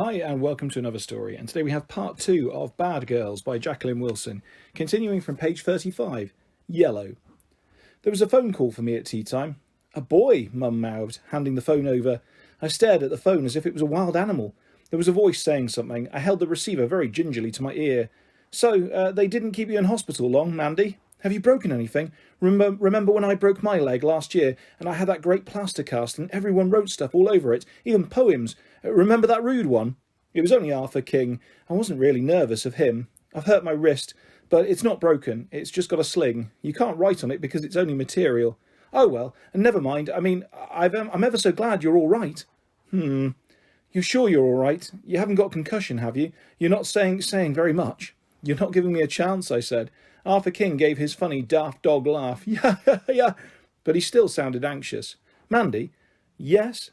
Hi and welcome to another story, and today we have part 2 of Bad Girls by Jacqueline Wilson, continuing from page 35, Yellow. There was a phone call for me at tea time. A boy, Mum mouthed, handing the phone over. I stared at the phone as if it was a wild animal. There was a voice saying something. I held the receiver very gingerly to my ear. So, they didn't keep you in hospital long, Mandy? Have you broken anything? Remember when I broke my leg last year and I had that great plaster cast and everyone wrote stuff all over it, even poems? Remember that rude one? It was only Arthur King. I wasn't really nervous of him. I've hurt my wrist, but it's not broken. It's just got a sling. You can't write on it because it's only material. Oh well, and never mind. I mean, I'm ever so glad you're all right. You're sure you're all right? You haven't got concussion, have you? You're not saying very much. You're not giving me a chance, I said. Arthur King gave his funny daft dog laugh. Yeah, but he still sounded anxious. Mandy? Yes?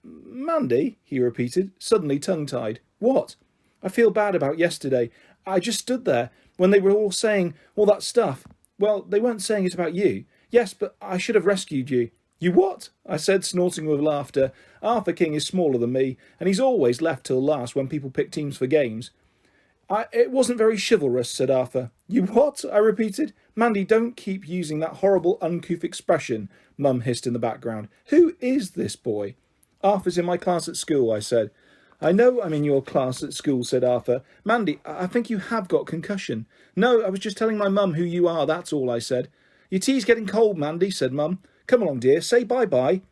Mandy? He repeated, suddenly tongue-tied. What? I feel bad about yesterday. I just stood there when they were all saying all that stuff. Well, they weren't saying it about you. Yes, but I should have rescued you. You what? I said, snorting with laughter. Arthur King is smaller than me, and he's always left till last when people pick teams for games. It wasn't very chivalrous, said Arthur. You what? I repeated. Mandy, don't keep using that horrible, uncouth expression, Mum hissed in the background. Who is this boy? Arthur's in my class at school, I said. I know I'm in your class at school, said Arthur. Mandy, I think you have got concussion. No, I was just telling my mum who you are, that's all, I said. Your tea's getting cold, Mandy, said Mum. Come along, dear, say bye-bye.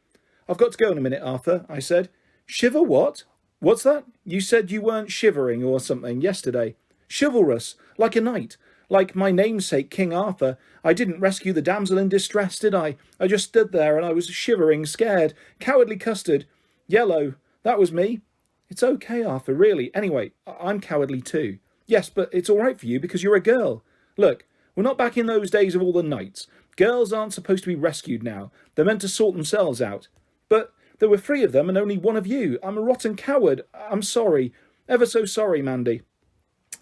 I've got to go in a minute, Arthur, I said. Shiver what? What's that? You said you weren't shivering or something yesterday. Chivalrous, like a knight, like my namesake King Arthur. I didn't rescue the damsel in distress, did I? I just stood there and I was shivering, scared, cowardly custard. Yellow, that was me. It's okay, Arthur, really. Anyway, I'm cowardly too. Yes, but it's all right for you because you're a girl. Look, we're not back in those days of all the knights. Girls aren't supposed to be rescued now. They're meant to sort themselves out. But there were 3 of them and only 1 of you. I'm a rotten coward. I'm sorry. Ever so sorry, Mandy.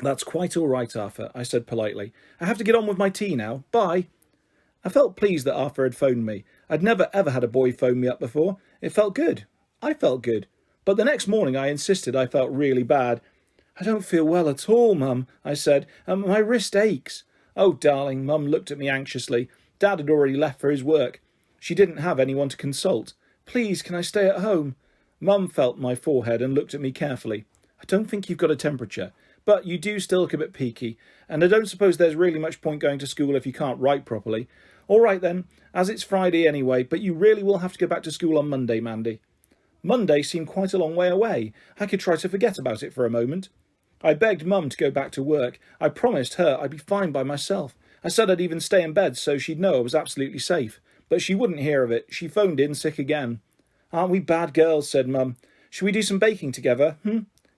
That's quite all right, Arthur, I said politely. I have to get on with my tea now. Bye. I felt pleased that Arthur had phoned me. I'd never ever had a boy phone me up before. It felt good. I felt good. But the next morning I insisted I felt really bad. I don't feel well at all, Mum, I said. My wrist aches. Oh, darling, Mum looked at me anxiously. Dad had already left for his work. She didn't have anyone to consult. Please, can I stay at home? Mum felt my forehead and looked at me carefully. I don't think you've got a temperature, but you do still look a bit peaky, and I don't suppose there's really much point going to school if you can't write properly. All right then, as it's Friday anyway, but you really will have to go back to school on Monday, Mandy. Monday seemed quite a long way away. I could try to forget about it for a moment. I begged Mum to go back to work. I promised her I'd be fine by myself. I said I'd even stay in bed so she'd know I was absolutely safe. But she wouldn't hear of it. She phoned in sick again. Aren't we bad girls, said Mum. Shall we do some baking together,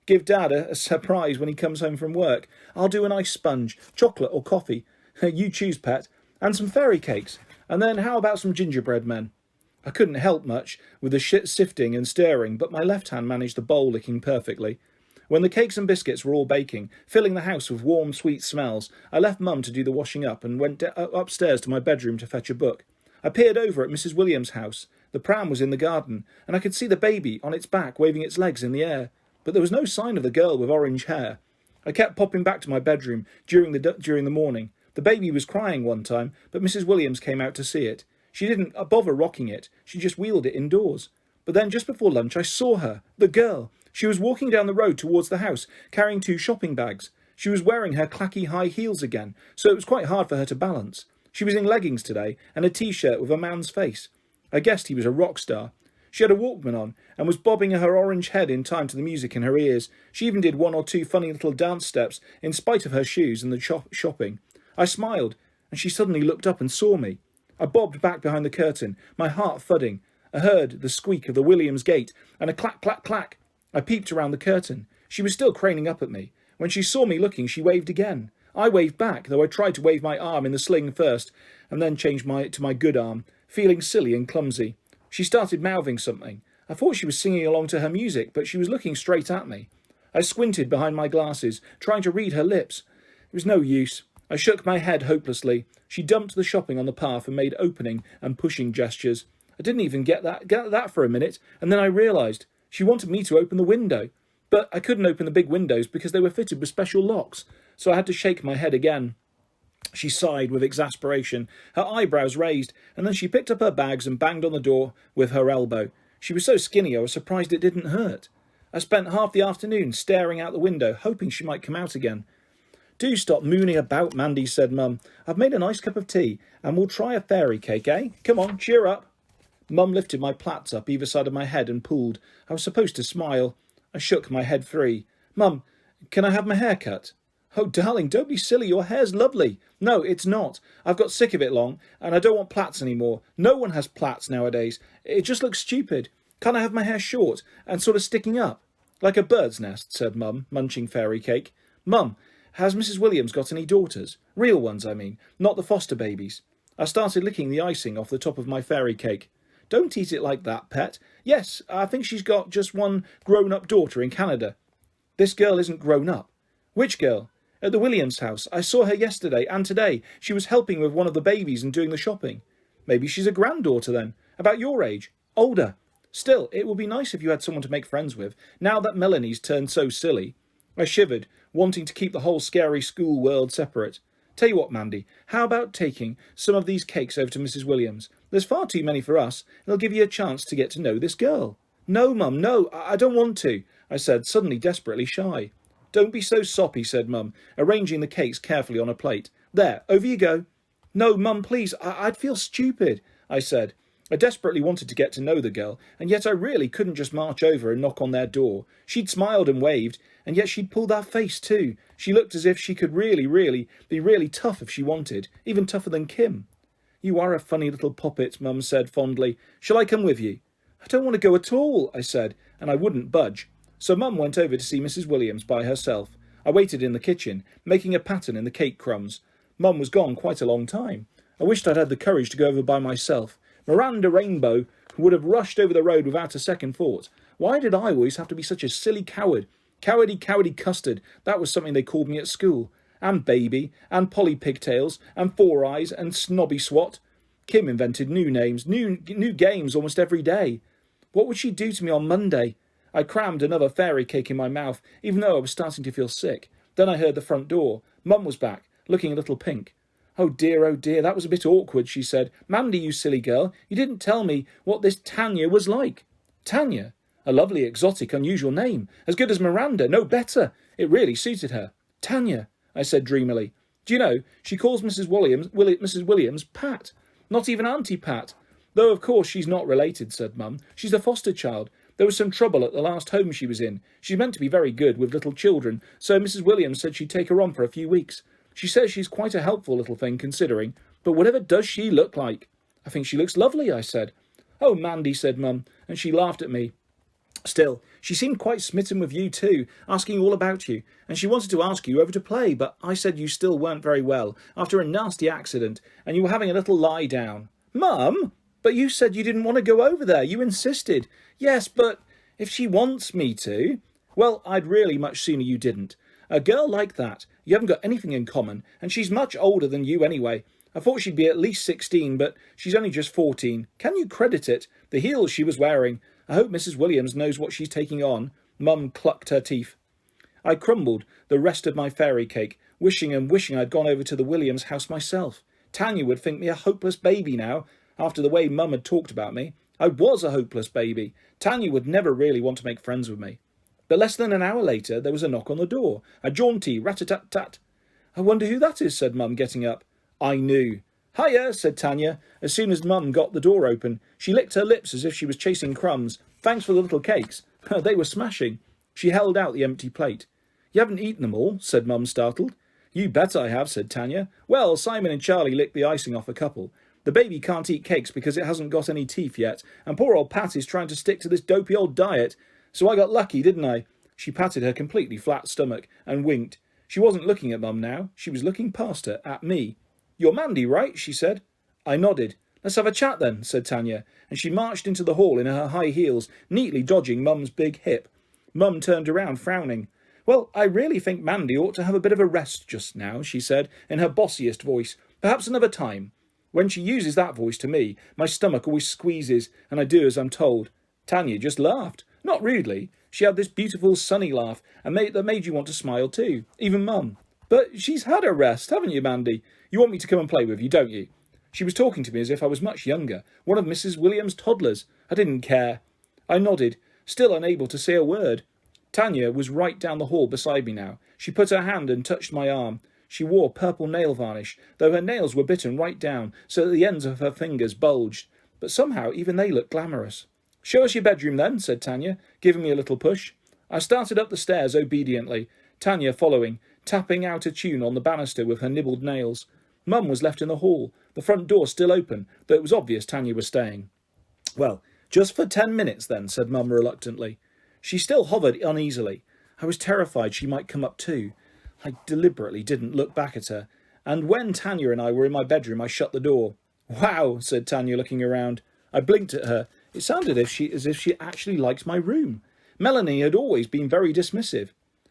Give Dad a surprise when he comes home from work. I'll do an ice sponge, chocolate or coffee. You choose, pet. And some fairy cakes. And then how about some gingerbread men? I couldn't help much with the sifting and stirring, but my left hand managed the bowl licking perfectly. When the cakes and biscuits were all baking, filling the house with warm, sweet smells, I left Mum to do the washing up and went upstairs to my bedroom to fetch a book. I peered over at Mrs. Williams' house. The pram was in the garden, and I could see the baby on its back waving its legs in the air. But there was no sign of the girl with orange hair. I kept popping back to my bedroom during the morning. The baby was crying one time, but Mrs. Williams came out to see it. She didn't bother rocking it. She just wheeled it indoors. But then just before lunch I saw her, the girl. She was walking down the road towards the house, carrying 2 shopping bags. She was wearing her clacky high heels again, so it was quite hard for her to balance. She was in leggings today, and a t-shirt with a man's face. I guessed he was a rock star. She had a Walkman on, and was bobbing her orange head in time to the music in her ears. She even did 1 or 2 funny little dance steps, in spite of her shoes and the shopping. I smiled, and she suddenly looked up and saw me. I bobbed back behind the curtain, my heart thudding. I heard the squeak of the Williams gate, and a clack, clack, clack. I peeped around the curtain. She was still craning up at me. When she saw me looking, she waved again. I waved back, though I tried to wave my arm in the sling first, and then changed to my good arm, feeling silly and clumsy. She started mouthing something. I thought she was singing along to her music, but she was looking straight at me. I squinted behind my glasses, trying to read her lips. It was no use. I shook my head hopelessly. She dumped the shopping on the path and made opening and pushing gestures. I didn't even get that for a minute, and then I realised she wanted me to open the window. But I couldn't open the big windows because they were fitted with special locks, so I had to shake my head again. She sighed with exasperation, her eyebrows raised, and then she picked up her bags and banged on the door with her elbow. She was so skinny I was surprised it didn't hurt. I spent half the afternoon staring out the window, hoping she might come out again. Do stop mooning about, Mandy, said Mum. I've made a nice cup of tea, and we'll try a fairy cake, eh? Come on, cheer up. Mum lifted my plaits up either side of my head and pulled. I was supposed to smile. I shook my head free. Mum, can I have my hair cut? Oh, darling, don't be silly. Your hair's lovely. No, it's not. I've got sick of it long, and I don't want plaits anymore. No one has plaits nowadays. It just looks stupid. Can't I have my hair short and sort of sticking up? Like a bird's nest, said Mum, munching fairy cake. Mum, has Mrs. Williams got any daughters? Real ones, I mean, not the foster babies. I started licking the icing off the top of my fairy cake. Don't eat it like that, pet. Yes, I think she's got just one grown-up daughter in Canada. This girl isn't grown up. Which girl? At the Williams house. I saw her yesterday and today. She was helping with one of the babies and doing the shopping. Maybe she's a granddaughter then. About your age. Older. Still, it would be nice if you had someone to make friends with, now that Melanie's turned so silly. I shivered, wanting to keep the whole scary school world separate. Tell you what, Mandy, how about taking some of these cakes over to Mrs. Williams? There's far too many for us, and it'll give you a chance to get to know this girl. No, Mum, no, I don't want to, I said, suddenly desperately shy. Don't be so soppy, said Mum, arranging the cakes carefully on a plate. There, over you go. No, Mum, please, I'd feel stupid, I said. I desperately wanted to get to know the girl, and yet I really couldn't just march over and knock on their door. She'd smiled and waved, and yet she'd pulled that face too. She looked as if she could really be really tough if she wanted, even tougher than Kim. You are a funny little puppet, Mum said fondly. Shall I come with you? I don't want to go at all, I said, and I wouldn't budge. So Mum went over to see Mrs. Williams by herself. I waited in the kitchen, making a pattern in the cake crumbs. Mum was gone quite a long time. I wished I'd had the courage to go over by myself. Miranda Rainbow would have rushed over the road without a second thought. Why did I always have to be such a silly coward? Cowardy custard, that was something they called me at school. And baby, and Polly Pigtails, and Four Eyes, and Snobby Swat. Kim invented new names, new games almost every day. What would she do to me on Monday? I crammed another fairy cake in my mouth, even though I was starting to feel sick. Then I heard the front door. Mum was back, looking a little pink. Oh dear, that was a bit awkward, she said. Mandy, you silly girl, you didn't tell me what this Tanya was like. Tanya? A lovely, exotic, unusual name. As good as Miranda, no better. It really suited her. Tanya, I said dreamily. Do you know, she calls Mrs. Williams Pat. Not even Auntie Pat. Though, of course, she's not related, said Mum. She's a foster child. There was some trouble at the last home she was in. She's meant to be very good with little children, so Mrs. Williams said she'd take her on for a few weeks. She says she's quite a helpful little thing, considering. But whatever does she look like? I think she looks lovely, I said. Oh, Mandy, said Mum, and she laughed at me. Still, she seemed quite smitten with you too, asking all about you, and she wanted to ask you over to play, but I said you still weren't very well, after a nasty accident, and you were having a little lie down. Mum? But you said you didn't want to go over there. You insisted. Yes, but if she wants me to... Well, I'd really much sooner you didn't. A girl like that, you haven't got anything in common, and she's much older than you anyway. I thought she'd be at least 16, but she's only just 14. Can you credit it? The heels she was wearing. I hope Mrs. Williams knows what she's taking on. Mum clucked her teeth. I crumbled the rest of my fairy cake, wishing I'd gone over to the Williams house myself. Tanya would think me a hopeless baby now, after the way Mum had talked about me. I was a hopeless baby. Tanya would never really want to make friends with me. But less than an hour later, there was a knock on the door. A jaunty rat-a-tat-tat. I wonder who that is, said Mum, getting up. I knew. Hiya, said Tanya. As soon as Mum got the door open, she licked her lips as if she was chasing crumbs. Thanks for the little cakes. They were smashing. She held out the empty plate. You haven't eaten them all, said Mum, startled. You bet I have, said Tanya. Well, Simon and Charlie licked the icing off a couple. The baby can't eat cakes because it hasn't got any teeth yet, and poor old Pat is trying to stick to this dopey old diet. So I got lucky, didn't I? She patted her completely flat stomach and winked. She wasn't looking at Mum now. She was looking past her, at me. You're Mandy, right? She said. I nodded. Let's have a chat then, said Tanya, and she marched into the hall in her high heels, neatly dodging Mum's big hip. Mum turned around, frowning. Well, I really think Mandy ought to have a bit of a rest just now, she said, in her bossiest voice. Perhaps another time. When she uses that voice to me, my stomach always squeezes, and I do as I'm told. Tanya just laughed. Not rudely. She had this beautiful sunny laugh that made you want to smile too, even Mum. But she's had her rest, haven't you, Mandy? You want me to come and play with you, don't you? She was talking to me as if I was much younger, one of Mrs. Williams' toddlers. I didn't care. I nodded, still unable to say a word. Tanya was right down the hall beside me now. She put her hand and touched my arm. She wore purple nail varnish, though her nails were bitten right down so that the ends of her fingers bulged. But somehow even they looked glamorous. "Show us your bedroom then," said Tanya, giving me a little push. I started up the stairs obediently, Tanya following, tapping out a tune on the banister with her nibbled nails. Mum was left in the hall, the front door still open, though it was obvious Tanya was staying. "Well, just for 10 minutes then," said Mum reluctantly. She still hovered uneasily. I was terrified she might come up too. I deliberately didn't look back at her, and when Tanya and I were in my bedroom, I shut the door. "Wow," said Tanya, looking around. I blinked at her. It sounded as if she actually liked my room. Melanie had always been very dismissive.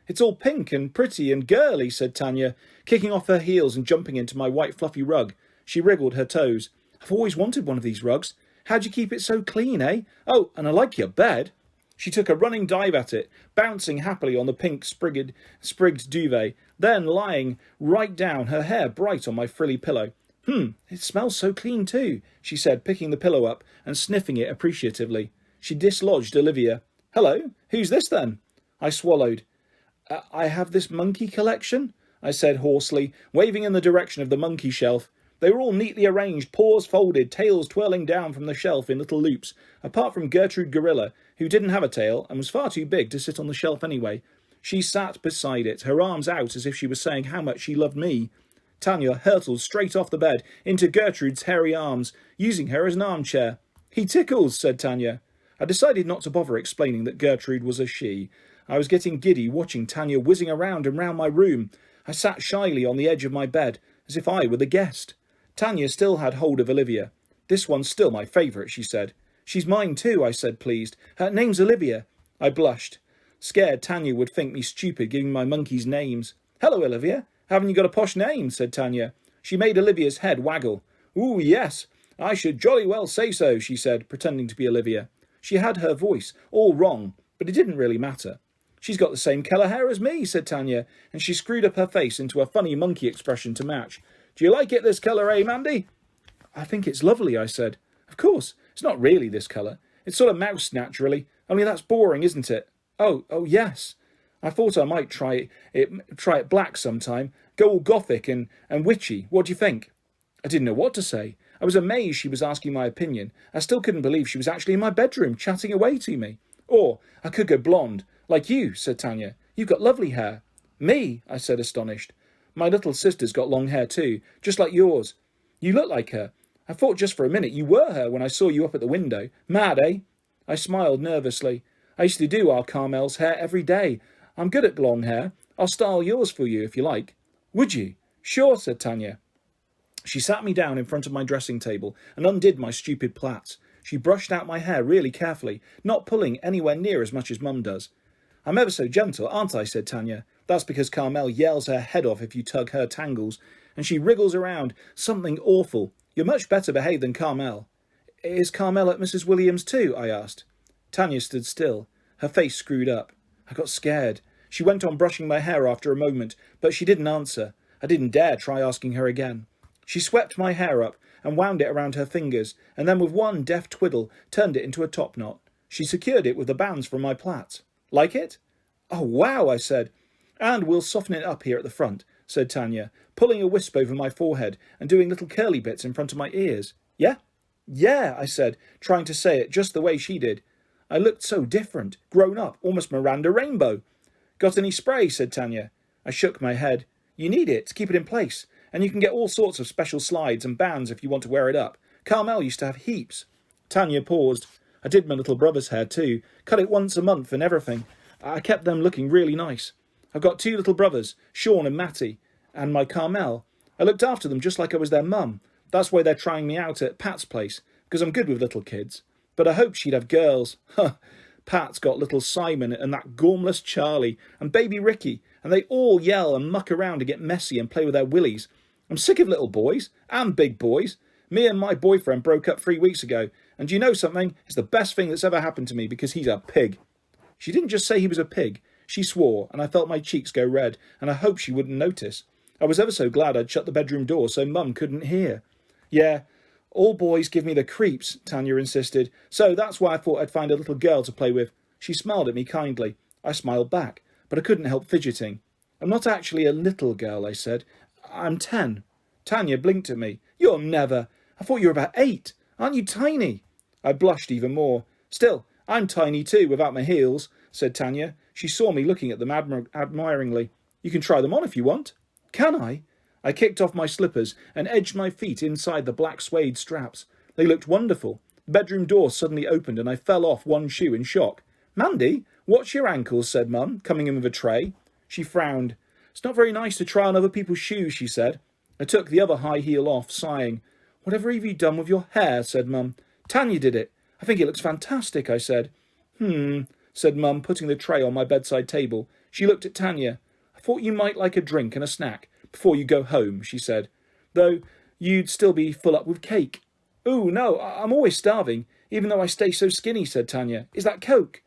"It's all pink and pretty and girly," said Tanya, kicking off her heels and jumping into my white fluffy rug. She wriggled her toes. "I've always wanted one of these rugs. How'd you keep it so clean, eh? Oh, and I like your bed." She took a running dive at it, bouncing happily on the pink sprigged duvet, then lying right down, her hair bright on my frilly pillow. It smells so clean too," she said, picking the pillow up and sniffing it appreciatively. She dislodged Olivia. "Hello, who's this then?" I swallowed. I have this monkey collection," I said hoarsely, waving in the direction of the monkey shelf. They were all neatly arranged, paws folded, tails twirling down from the shelf in little loops, apart from Gertrude Gorilla, who didn't have a tail and was far too big to sit on the shelf anyway. She sat beside it, her arms out as if she was saying how much she loved me. Tanya hurtled straight off the bed into Gertrude's hairy arms, using her as an armchair. "He tickles," said Tanya. I decided not to bother explaining that Gertrude was a she. I was getting giddy watching Tanya whizzing around and round my room. I sat shyly on the edge of my bed, as if I were the guest. Tanya still had hold of Olivia. "This one's still my favourite," she said. "She's mine too," I said, pleased. "Her name's Olivia." I blushed, scared Tanya would think me stupid giving my monkeys names. "Hello, Olivia. Haven't you got a posh name?" said Tanya. She made Olivia's head waggle. "Ooh, yes, I should jolly well say so," she said, pretending to be Olivia. She had her voice all wrong, but it didn't really matter. "She's got the same colour hair as me," said Tanya, and she screwed up her face into a funny monkey expression to match. "Do you like it this colour, eh, Mandy?" "I think it's lovely," I said. "Of course, it's not really this colour. It's sort of mouse naturally, only that's boring, isn't it?" Oh, yes. I thought I might try it black sometime, go all gothic and witchy. What do you think?" I didn't know what to say. I was amazed she was asking my opinion. I still couldn't believe she was actually in my bedroom, chatting away to me. "Or I could go blonde, like you," said Tanya. "You've got lovely hair." "Me?" I said, astonished. "My little sister's got long hair too, just like yours. You look like her. I thought just for a minute you were her when I saw you up at the window. Mad, eh?" I smiled nervously. "I used to do our Carmel's hair every day. I'm good at blonde hair. I'll style yours for you if you like." "Would you?" "Sure," said Tanya. She sat me down in front of my dressing table and undid my stupid plaits. She brushed out my hair really carefully, not pulling anywhere near as much as Mum does. "I'm ever so gentle, aren't I?" said Tanya. "That's because Carmel yells her head off if you tug her tangles, and she wriggles around something awful. You're much better behaved than Carmel." "Is Carmel at Mrs. Williams too?" I asked. Tanya stood still, her face screwed up. I got scared. She went on brushing my hair after a moment, but she didn't answer. I didn't dare try asking her again. She swept my hair up and wound it around her fingers, and then with one deft twiddle turned it into a top knot. She secured it with the bands from my plaits. "Like it?" "Oh, wow," I said. "And we'll soften it up here at the front," said Tanya, pulling a wisp over my forehead and doing little curly bits in front of my ears. "Yeah?" "Yeah," I said, trying to say it just the way she did. I looked so different, grown up, almost Miranda Rainbow. "Got any spray?" said Tanya. I shook my head. "You need it to keep it in place, and you can get all sorts of special slides and bands if you want to wear it up. Carmel used to have heaps." Tanya paused. "I did my little brother's hair too, cut it once a month and everything. I kept them looking really nice. I've got 2 little brothers, Sean and Matty, and my Carmel. I looked after them just like I was their mum. That's why they're trying me out at Pat's place, because I'm good with little kids. But I hoped she'd have girls. Huh. Pat's got little Simon and that gormless Charlie and baby Ricky, and they all yell and muck around and get messy and play with their willies. I'm sick of little boys and big boys. Me and my boyfriend broke up 3 weeks ago, and do you know something? It's the best thing that's ever happened to me because he's a pig." She didn't just say he was a pig. She swore, and I felt my cheeks go red, and I hoped she wouldn't notice. I was ever so glad I'd shut the bedroom door so Mum couldn't hear. Yeah, all boys give me the creeps, Tanya insisted, so that's why I thought I'd find a little girl to play with. She smiled at me kindly. I smiled back, but I couldn't help fidgeting. I'm not actually a little girl, I said. I'm 10. Tanya blinked at me. You're never. I thought you were about 8. Aren't you tiny? I blushed even more. Still, I'm tiny too, without my heels, said Tanya. She saw me looking at them admiringly. You can try them on if you want. Can I? I kicked off my slippers and edged my feet inside the black suede straps. They looked wonderful. The bedroom door suddenly opened and I fell off one shoe in shock. Mandy, watch your ankles, said Mum, coming in with a tray. She frowned. It's not very nice to try on other people's shoes, she said. I took the other high heel off, sighing. Whatever have you done with your hair, said Mum. Tanya did it. I think it looks fantastic, I said. Said Mum, putting the tray on my bedside table. She looked at Tanya. I thought you might like a drink and a snack before you go home, she said. Though you'd still be full up with cake. Ooh, no, I'm always starving, even though I stay so skinny, said Tanya. Is that Coke?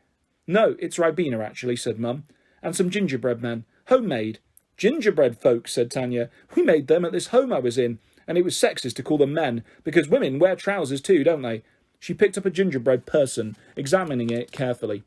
No, it's Ribena, actually, said Mum. And some gingerbread men. Homemade. Gingerbread folks, said Tanya. We made them at this home I was in, and it was sexist to call them men, because women wear trousers too, don't they? She picked up a gingerbread person, examining it carefully.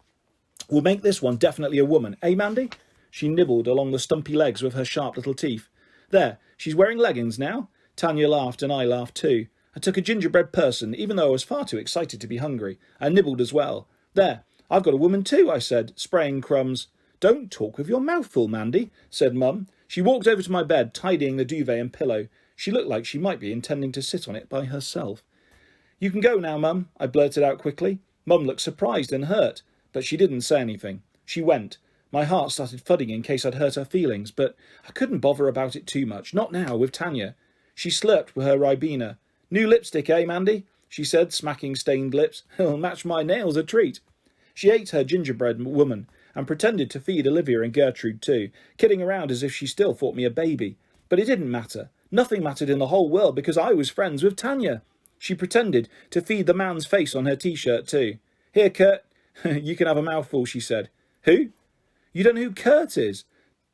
We'll make this one definitely a woman, eh, Mandy? She nibbled along the stumpy legs with her sharp little teeth. There, she's wearing leggings now. Tanya laughed and I laughed too. I took a gingerbread person, even though I was far too excited to be hungry. I nibbled as well. There, I've got a woman too, I said, spraying crumbs. Don't talk with your mouth full, Mandy, said Mum. She walked over to my bed, tidying the duvet and pillow. She looked like she might be intending to sit on it by herself. You can go now, Mum, I blurted out quickly. Mum looked surprised and hurt, but she didn't say anything. She went. My heart started thudding in case I'd hurt her feelings, but I couldn't bother about it too much, not now, with Tanya. She slurped with her Ribena. New lipstick, eh, Mandy? She said, smacking stained lips. It'll match my nails a treat. She ate her gingerbread woman and pretended to feed Olivia and Gertrude too, kidding around as if she still thought me a baby. But it didn't matter. Nothing mattered in the whole world because I was friends with Tanya. She pretended to feed the man's face on her T-shirt too. Here, Kurt, you can have a mouthful, she said. Who? You don't know who Kurt is?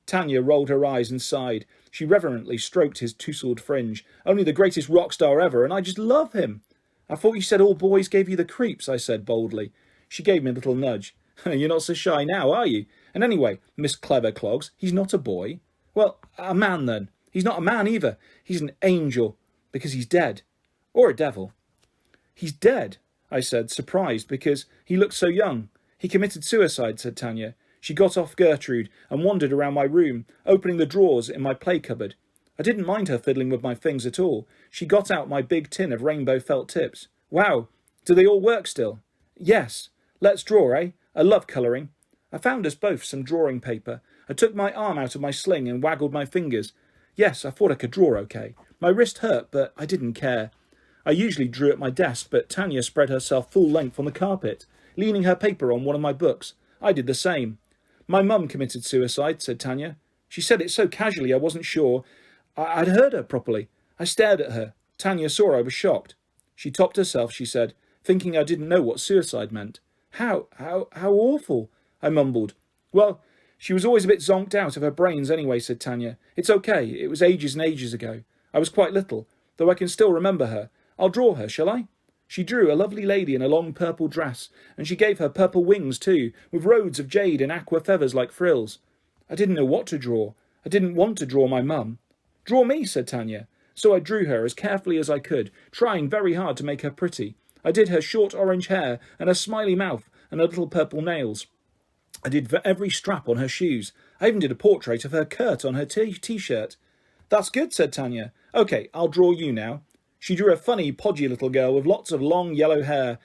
Tanya rolled her eyes and sighed. She reverently stroked his tousled fringe. Only the greatest rock star ever, and I just love him. I thought you said all boys gave you the creeps, I said boldly. She gave me a little nudge. You're not so shy now, are you? And anyway, Miss Clever Clogs, he's not a boy. Well, a man then. He's not a man either. He's an angel, because he's dead. Or a devil. He's dead, I said, surprised, because he looked so young. He committed suicide, said Tanya. She got off Gertrude and wandered around my room, opening the drawers in my play cupboard. I didn't mind her fiddling with my things at all. She got out my big tin of rainbow felt tips. Wow, do they all work still? Yes. Let's draw, eh? I love colouring. I found us both some drawing paper. I took my arm out of my sling and waggled my fingers. Yes, I thought I could draw okay. My wrist hurt, but I didn't care. I usually drew at my desk, but Tanya spread herself full length on the carpet, leaning her paper on one of my books. I did the same. My mum committed suicide, said Tanya. She said it so casually I wasn't sure I'd heard her properly. I stared at her. Tanya saw I was shocked. She topped herself, she said, thinking I didn't know what suicide meant. How awful, I mumbled. Well, she was always a bit zonked out of her brains anyway, said Tanya. It's okay, it was ages and ages ago. I was quite little, though I can still remember her. I'll draw her, shall I? She drew a lovely lady in a long purple dress, and she gave her purple wings too, with roads of jade and aqua feathers like frills. I didn't know what to draw. I didn't want to draw my mum. Draw me, said Tanya. So I drew her as carefully as I could, trying very hard to make her pretty. I did her short orange hair and a smiley mouth and her little purple nails. I did every strap on her shoes. I even did a portrait of her Kurt on her T-shirt. That's good, said Tanya. OK, I'll draw you now. She drew a funny, podgy little girl with lots of long yellow hair.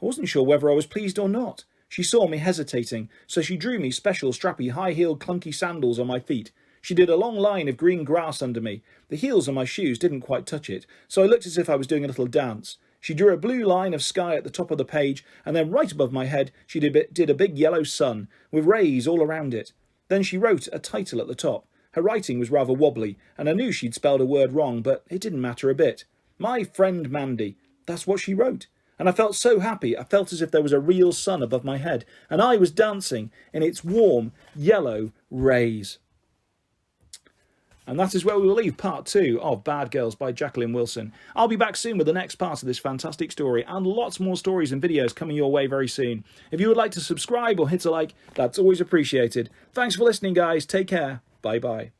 I wasn't sure whether I was pleased or not. She saw me hesitating, so she drew me special strappy, high-heeled, clunky sandals on my feet. She did a long line of green grass under me. The heels of my shoes didn't quite touch it, so I looked as if I was doing a little dance. She drew a blue line of sky at the top of the page, and then right above my head she did a big yellow sun, with rays all around it. Then she wrote a title at the top. Her writing was rather wobbly, and I knew she'd spelled a word wrong, but it didn't matter a bit. My friend Mandy. That's what she wrote. And I felt so happy. I felt as if there was a real sun above my head, and I was dancing in its warm, yellow rays. And that is where we will leave part 2 of Bad Girls by Jacqueline Wilson. I'll be back soon with the next part of this fantastic story, and lots more stories and videos coming your way very soon. If you would like to subscribe or hit a like, that's always appreciated. Thanks for listening, guys. Take care. Bye-bye.